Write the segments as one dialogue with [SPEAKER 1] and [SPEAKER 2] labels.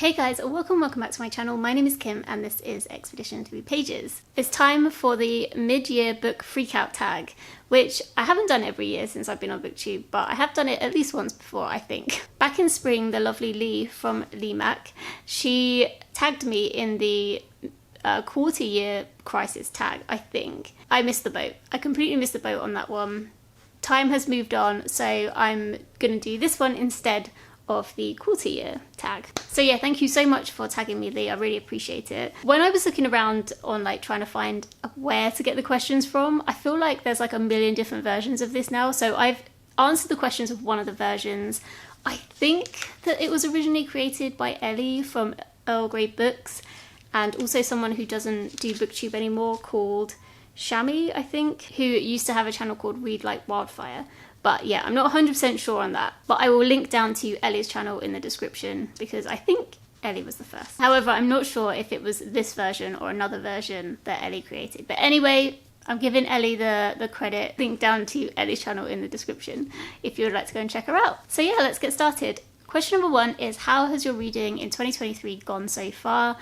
[SPEAKER 1] Hey guys, welcome back to my channel. My name is Kim and this is Expedition Through Pages. It's time for the mid-year book freakout tag, which I haven't done every year since I've been on BookTube, but I have done it at least once before, I think. Back in spring, the lovely Lee from Lee Mac, she tagged me in the quarter year crisis tag, I think. I missed the boat. I completely missed the boat on that one. Time has moved on, so I'm gonna do this one instead of the quarter year tag. So yeah, thank you so much for tagging me, Lee. I really appreciate it. When I was looking around on trying to find where to get the questions from, I feel like there's a million different versions of this now. So I've answered the questions of one of the versions. I think that it was originally created by Ellie from Earl Grey Books, and also someone who doesn't do BookTube anymore called Shami, I think, who used to have a channel called Read Like Wildfire. But yeah, I'm not 100% sure on that. But I will link down to Ellie's channel in the description because I think Ellie was the first. However, I'm not sure if it was this version or another version that Ellie created. But anyway, I'm giving Ellie the credit. Link down to Ellie's channel in the description if you would like to go and check her out. So yeah, let's get started. Question number 1 is, how has your reading in 2023 gone so far?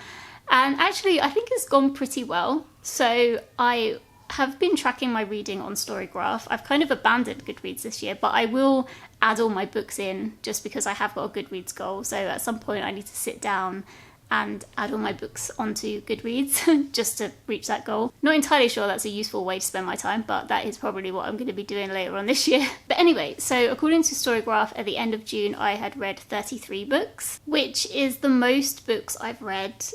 [SPEAKER 1] And actually, I think it's gone pretty well. So I have been tracking my reading on Storygraph. I've kind of abandoned Goodreads this year, but I will add all my books in just because I have got a Goodreads goal. So at some point I need to sit down and add all my books onto Goodreads just to reach that goal. Not entirely sure that's a useful way to spend my time, but that is probably what I'm going to be doing later on this year. But anyway, so according to Storygraph, at the end of June, I had read 33 books, which is the most books I've read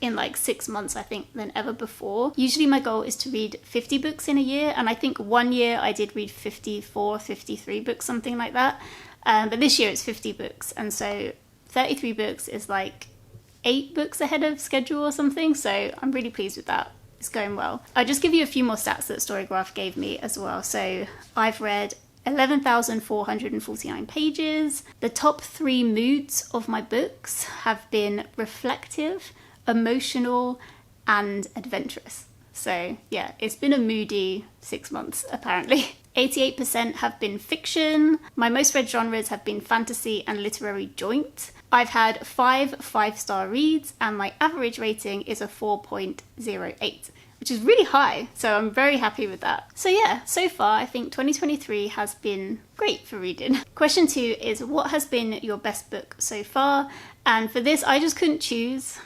[SPEAKER 1] in 6 months, I think, than ever before. Usually my goal is to read 50 books in a year, and I think one year I did read 54, 53 books, something like that. But this year it's 50 books, and so 33 books is 8 books ahead of schedule or something, so I'm really pleased with that. It's going well. I'll just give you a few more stats that Storygraph gave me as well. So I've read 11,449 pages. The top 3 moods of my books have been reflective, emotional, and adventurous. So yeah, it's been a moody 6 months apparently. 88% have been fiction. My most read genres have been fantasy and literary joint. I've had 5 5-star reads and my average rating is a 4.08, which is really high, so I'm very happy with that. So yeah, so far I think 2023 has been great for reading. Question 2 is, what has been your best book so far? And for this I just couldn't choose.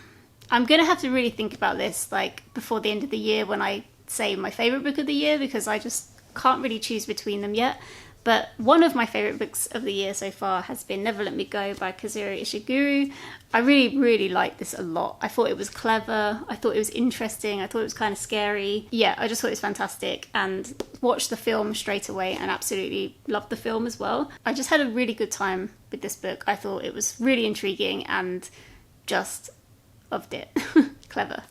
[SPEAKER 1] I'm gonna have to really think about this before the end of the year when I say my favourite book of the year, because I just can't really choose between them yet. But one of my favourite books of the year so far has been Never Let Me Go by Kazuo Ishiguro. I really liked this a lot. I thought it was clever, I thought it was interesting, I thought it was kind of scary. Yeah, I just thought it was fantastic, and watched the film straight away and absolutely loved the film as well. I just had a really good time with this book. I thought it was really intriguing and just loved it. Clever.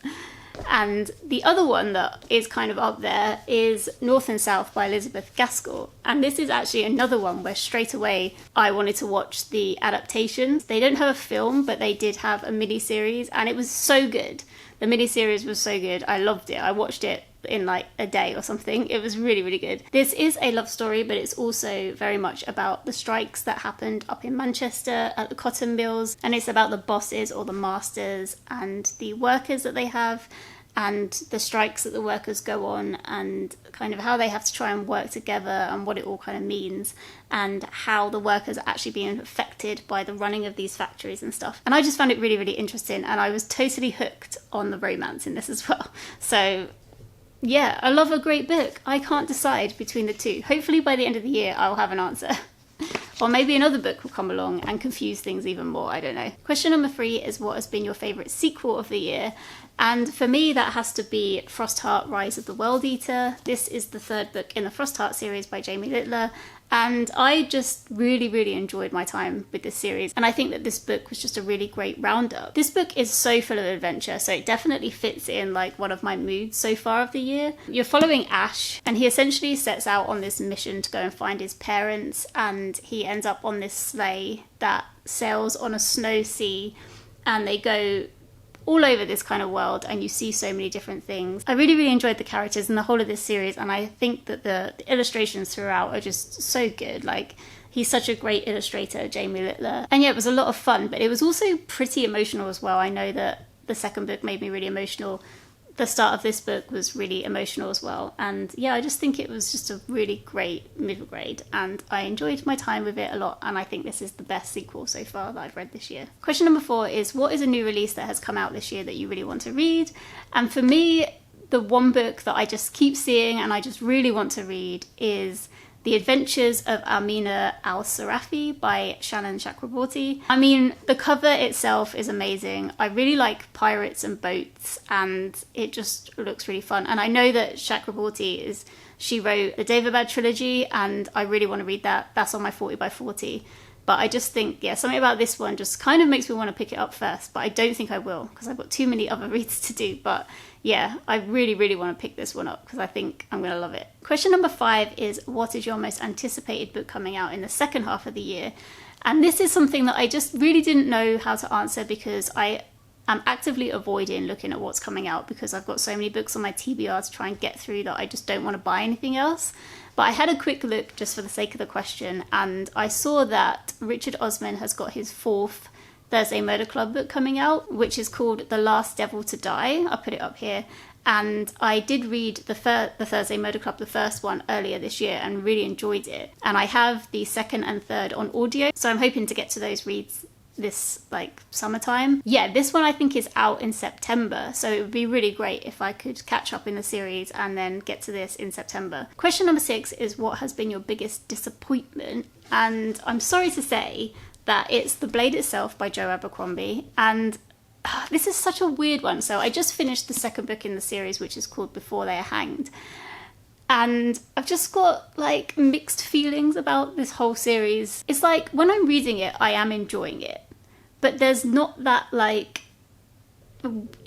[SPEAKER 1] And the other one that is kind of up there is North and South by Elizabeth Gaskell. And this is actually another one where straight away I wanted to watch the adaptations. They don't have a film, but they did have a mini-series, and it was so good. The mini-series was so good. I loved it. I watched it in a day or something. It was really good. This is a love story, but it's also very much about the strikes that happened up in Manchester at the cotton mills, and it's about the bosses or the masters and the workers that they have, and the strikes that the workers go on, and kind of how they have to try and work together and what it all kind of means, and how the workers are actually being affected by the running of these factories and stuff. And I just found it really interesting, and I was totally hooked on the romance in this as well. So yeah, I love a great book. I can't decide between the two. Hopefully by the end of the year I'll have an answer. Or maybe another book will come along and confuse things even more, I don't know. Question number 3 is, what has been your favourite sequel of the year? And for me that has to be Frostheart Rise of the World Eater. This is the 3rd book in the Frostheart series by Jamie Littler, and I just really enjoyed my time with this series, and I think that this book was just a really great roundup. This book is so full of adventure, so it definitely fits in one of my moods so far of the year. You're following Ash, and he essentially sets out on this mission to go and find his parents, and he ends up on this sleigh that sails on a snow sea, and they go all over this kind of world, and you see so many different things. I really enjoyed the characters and the whole of this series, and I think that the illustrations throughout are just so good. He's such a great illustrator, Jamie Littler. And yeah, it was a lot of fun, but it was also pretty emotional as well. I know that the second book made me really emotional. The start of this book was really emotional as well. And yeah, I just think it was just a really great middle grade, and I enjoyed my time with it a lot, and I think this is the best sequel so far that I've read this year. Question number 4 is, what is a new release that has come out this year that you really want to read? And for me, the one book that I just keep seeing and I just really want to read is The Adventures of Amina Al-Sarafi by Shannon Chakraborty. I mean, the cover itself is amazing. I really like pirates and boats, and it just looks really fun. And I know that Chakraborty she wrote the Daevabad trilogy, and I really want to read that. That's on my 40 by 40. But I just think, yeah, something about this one just kind of makes me want to pick it up first. But I don't think I will, because I've got too many other reads to do. But yeah, I really, really want to pick this one up because I think I'm going to love it. Question number 5 is, what is your most anticipated book coming out in the second half of the year? And this is something that I just really didn't know how to answer, because I am actively avoiding looking at what's coming out because I've got so many books on my TBR to try and get through that I just don't want to buy anything else. But I had a quick look just for the sake of the question, and I saw that Richard Osman has got his 4th Thursday Murder Club book coming out, which is called The Last Devil to Die. I'll put it up here. And I did read the Thursday Murder Club, the first one, earlier this year, and really enjoyed it. And I have the 2nd and 3rd on audio, so I'm hoping to get to those reads this summertime. Yeah, this one I think is out in September, so it would be really great if I could catch up in the series and then get to this in September. Question number 6 is, what has been your biggest disappointment? And I'm sorry to say that it's The Blade Itself by Joe Abercrombie, and this is such a weird one. So I just finished the 2nd book in the series, which is called Before They Are Hanged, and I've just got mixed feelings about this whole series. It's like when I'm reading it, I am enjoying it, but there's not that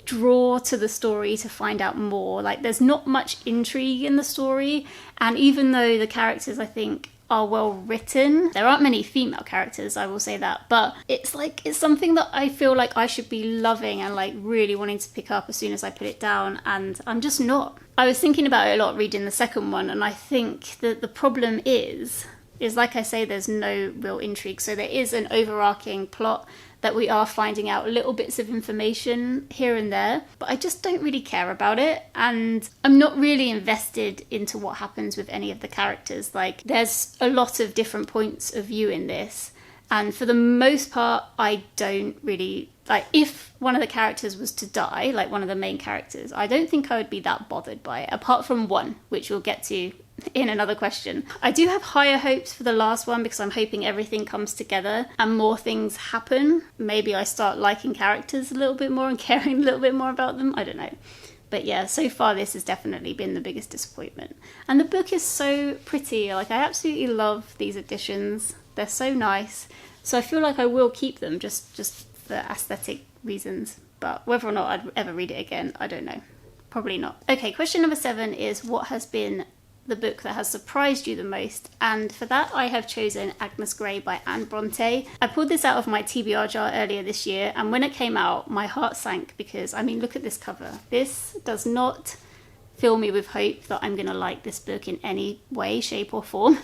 [SPEAKER 1] draw to the story to find out more. There's not much intrigue in the story, and even though the characters I think are well written, there aren't many female characters, I will say that, but it's something that I feel like I should be loving and really wanting to pick up as soon as I put it down, and I'm just not. I was thinking about it a lot reading the second one, and I think that the problem is like I say, there's no real intrigue. So there is an overarching plot that we are finding out little bits of information here and there, but I just don't really care about it, and I'm not really invested into what happens with any of the characters. There's a lot of different points of view in this, and for the most part I don't really if one of the characters was to die, one of the main characters, I don't think I would be that bothered by it, apart from one, which we'll get to in another question. I do have higher hopes for the last one because I'm hoping everything comes together and more things happen. Maybe I start liking characters a little bit more and caring a little bit more about them. I don't know. But yeah, so far this has definitely been the biggest disappointment. And the book is so pretty. I absolutely love these editions. They're so nice. So I feel like I will keep them just for aesthetic reasons. But whether or not I'd ever read it again, I don't know. Probably not. Okay, question number 7 is, what has been the book that has surprised you the most? And for that I have chosen Agnes Grey by Anne Bronte. I pulled this out of my TBR jar earlier this year, and when it came out my heart sank because, I mean, look at this cover. This does not fill me with hope that I'm going to like this book in any way, shape or form.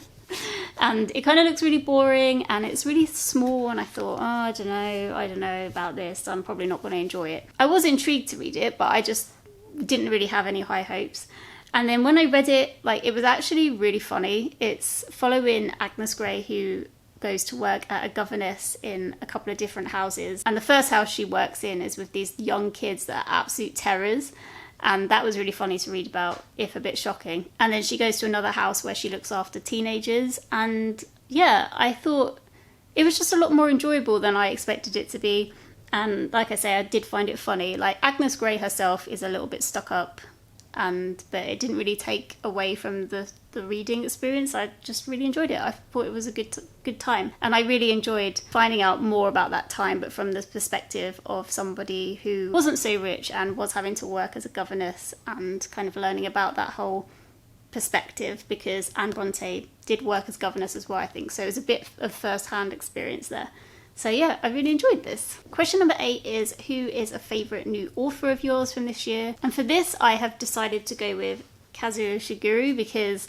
[SPEAKER 1] And it kind of looks really boring and it's really small, and I thought, I don't know about this, I'm probably not going to enjoy it. I was intrigued to read it, but I just didn't really have any high hopes. And then when I read it, it was actually really funny. It's following Agnes Grey, who goes to work at a governess in a couple of different houses. And the first house she works in is with these young kids that are absolute terrors. And that was really funny to read about, if a bit shocking. And then she goes to another house where she looks after teenagers. And yeah, I thought it was just a lot more enjoyable than I expected it to be. And like I say, I did find it funny. Agnes Grey herself is a little bit stuck up, but it didn't really take away from the reading experience. I just really enjoyed it. I thought it was a good time, and I really enjoyed finding out more about that time, but from the perspective of somebody who wasn't so rich and was having to work as a governess, and kind of learning about that whole perspective, because Anne Bronte did work as governess as well, I think, so it was a bit of first-hand experience there. So yeah, I really enjoyed this. Question number 8 is, who is a favourite new author of yours from this year? And for this, I have decided to go with Kazuo Shigeru, because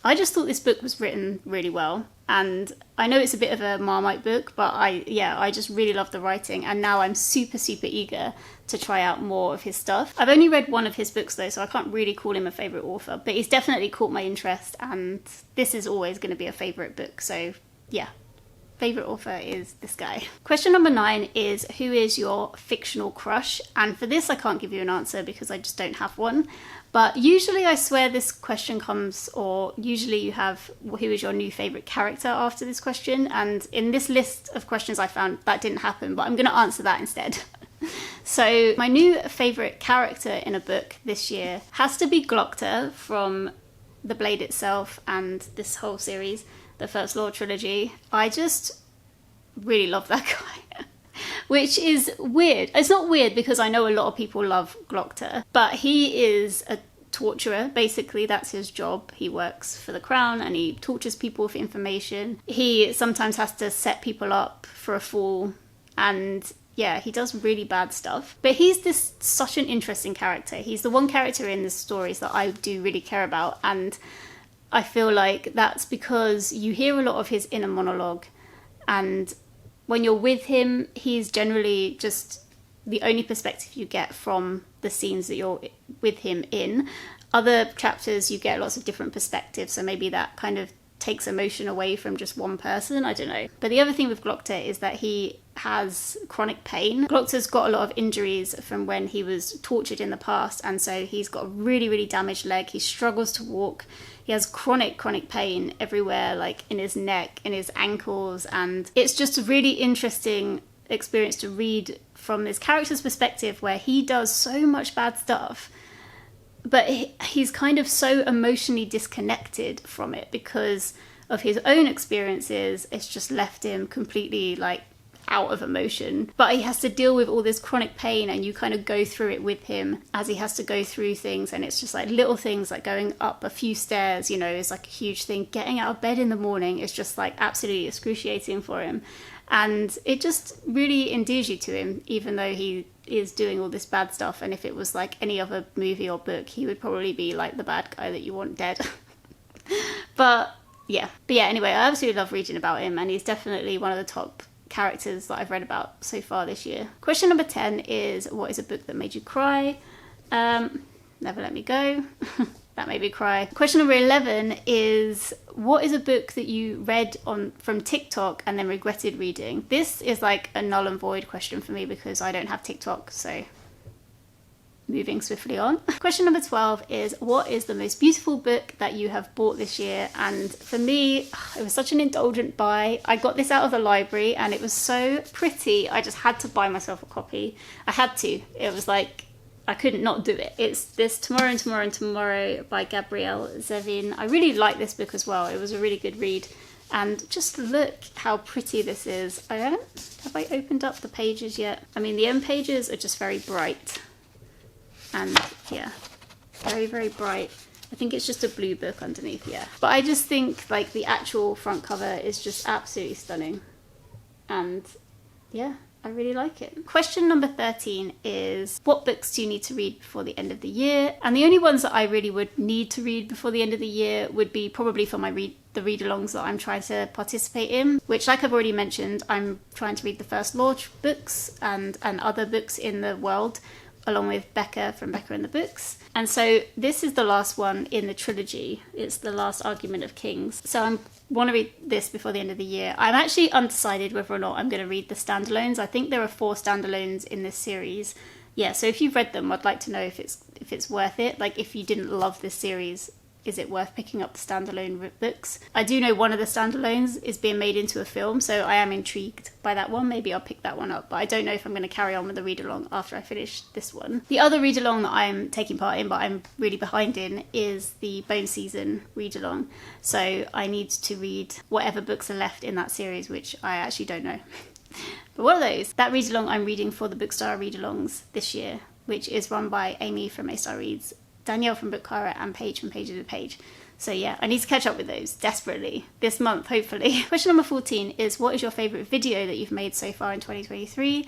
[SPEAKER 1] I just thought this book was written really well. And I know it's a bit of a Marmite book, but I just really love the writing. And now I'm super, super eager to try out more of his stuff. I've only read one of his books though, so I can't really call him a favourite author, but he's definitely caught my interest, and this is always going to be a favourite book. So yeah, favourite author is this guy. Question number 9 is, who is your fictional crush? And for this I can't give you an answer because I just don't have one. But usually I swear this question comes, or usually you have who is your new favourite character after this question. And in this list of questions I found that didn't happen, but I'm going to answer that instead. So my new favourite character in a book this year has to be Glocta from The Blade itself and this whole series, the First Law trilogy. I just really love that guy. Which is weird. It's not weird because I know a lot of people love Glocta, but he is a torturer. Basically, that's his job. He works for the crown and he tortures people for information. He sometimes has to set people up for a fall, and yeah, he does really bad stuff. But he's such an interesting character. He's the one character in the stories that I do really care about, and I feel like that's because you hear a lot of his inner monologue, and when you're with him, he's generally just the only perspective you get from the scenes that you're with him in. Other chapters, you get lots of different perspectives, so maybe that kind of takes emotion away from just one person, I don't know. But the other thing with Glocta is that he has chronic pain. Glocta's got a lot of injuries from when he was tortured in the past, and so he's got a really, really damaged leg. He struggles to walk. He has chronic pain everywhere, like in his neck, in his ankles, and it's just a really interesting experience to read from this character's perspective, where he does so much bad stuff, but he's kind of so emotionally disconnected from it because of his own experiences. It's just left him completely like out of emotion, but he has to deal with all this chronic pain, and you kind of go through it with him as he has to go through things. And it's just like little things like going up a few stairs, you know, is like a huge thing. Getting out of bed in the morning is just like absolutely excruciating for him, and it just really endears you to him, even though he is doing all this bad stuff. And if it was like any other movie or book, he would probably be like the bad guy that you want dead. But yeah, anyway, I absolutely love reading about him, and he's definitely one of the top characters that I've read about so far this year. Question number 10 is, what is a book that made you cry? Never Let Me Go. That made me cry. Question number 11 is, what is a book that you read from TikTok and then regretted reading? This is like a null and void question for me because I don't have TikTok, so moving swiftly on. Question number 12 is, what is the most beautiful book that you have bought this year? And for me, it was such an indulgent buy. I got this out of the library and it was so pretty. I just had to buy myself a copy. I had to. It was like, I couldn't not do it. It's this Tomorrow and Tomorrow and Tomorrow by Gabrielle Zevin. I really like this book as well. It was a really good read. And just look how pretty this is. Have I opened up the pages yet? I mean, the end pages are just very bright. And yeah, very, very bright. I think it's just a blue book underneath, yeah. But I just think like the actual front cover is just absolutely stunning. And yeah, I really like it. Question number 13 is, what books do you need to read before the end of the year? And the only ones that I really would need to read before the end of the year would be probably for the read-alongs that I'm trying to participate in, which, like I've already mentioned, I'm trying to read the First Law books and other books in the world, along with Becca from Becca and the Books. And so this is the last one in the trilogy. It's the last Argument of Kings. So I want to read this before the end of the year. I'm actually undecided whether or not I'm going to read the standalones. I think there are 4 standalones in this series. Yeah, so if you've read them, I'd like to know if it's worth it. Like, if you didn't love this series, is it worth picking up the standalone books? I do know one of the standalones is being made into a film, so I am intrigued by that one. Maybe I'll pick that one up, but I don't know if I'm going to carry on with the read-along after I finish this one. The other read-along that I'm taking part in, but I'm really behind in, is the Bone Season read-along. So I need to read whatever books are left in that series, which I actually don't know. But one of those, that read-along I'm reading for the Bookstar read-alongs this year, which is run by Amy from A-Star Reads, Danielle from Bookcara, and Paige from Page of the Page. So yeah, I need to catch up with those desperately this month, hopefully. Question number 14 is, what is your favourite video that you've made so far in 2023?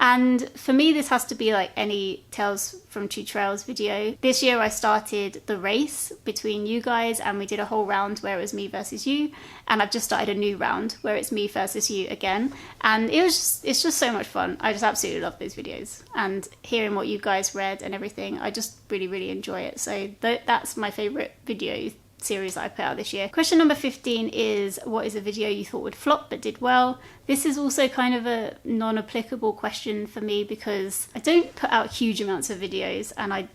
[SPEAKER 1] And for me, this has to be like any Tales from Two Trails video. This year I started the race between you guys, and we did a whole round where it was me versus you, and I've just started a new round where it's me versus you again, and it's just so much fun. I just absolutely love those videos, and hearing what you guys read and everything, I just really enjoy it. So that's my favourite video series that I put out this year. Question number 15 is, what is a video you thought would flop but did well? This is also kind of a non-applicable question for me because I don't put out huge amounts of videos, and I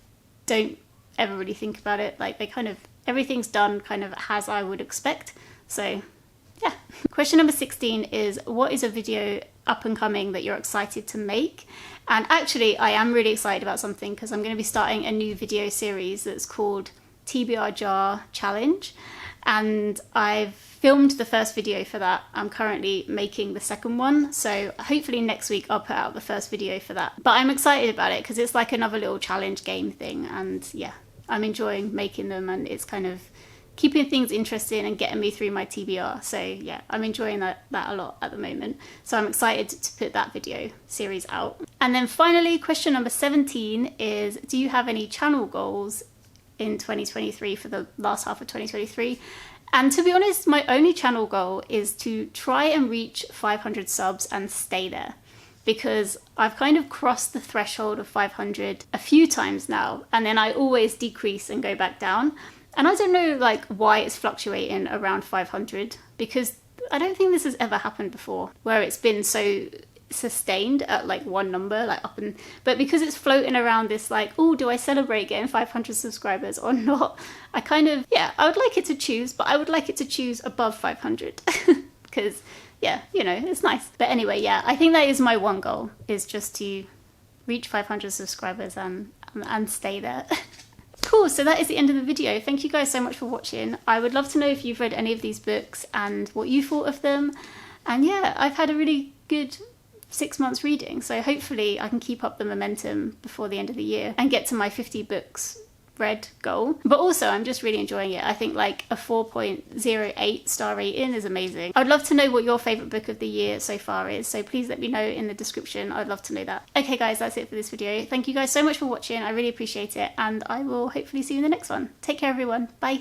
[SPEAKER 1] don't ever really think about it. Like, they kind of, everything's done kind of as I would expect. So yeah. Question number 16 is, what is a video up and coming that you're excited to make? And actually I am really excited about something, because I'm going to be starting a new video series that's called TBR Jar Challenge, and I've filmed the first video for that. I'm currently making the second one, so hopefully next week I'll put out the first video for that. But I'm excited about it because it's like another little challenge game thing, and yeah, I'm enjoying making them, and it's kind of keeping things interesting and getting me through my TBR. So yeah, I'm enjoying that a lot at the moment. So I'm excited to put that video series out. And then finally, question number 17 is, do you have any channel goals in 2023 for the last half of 2023? And to be honest, my only channel goal is to try and reach 500 subs and stay there, because I've kind of crossed the threshold of 500 a few times now, and then I always decrease and go back down. And I don't know like why it's fluctuating around 500, because I don't think this has ever happened before where it's been so sustained at like one number, like up and, but because it's floating around this like, oh, do I celebrate getting 500 subscribers or not? I kind of, yeah, I would like it to choose, but I would like it to choose above 500 because yeah, you know, it's nice. But anyway, yeah, I think that is my one goal, is just to reach 500 subscribers and stay there. Cool, so that is the end of the video. Thank you guys so much for watching. I would love to know if you've read any of these books and what you thought of them. And yeah, I've had a really good 6 months reading, so hopefully I can keep up the momentum before the end of the year and get to my 50 books read goal. But also I'm just really enjoying it. I think like a 4.08 star rating is amazing. I'd love to know what your favourite book of the year so far is, so please let me know in the description. I'd love to know that. Okay guys, that's it for this video. Thank you guys so much for watching. I really appreciate it, and I will hopefully see you in the next one. Take care everyone. Bye.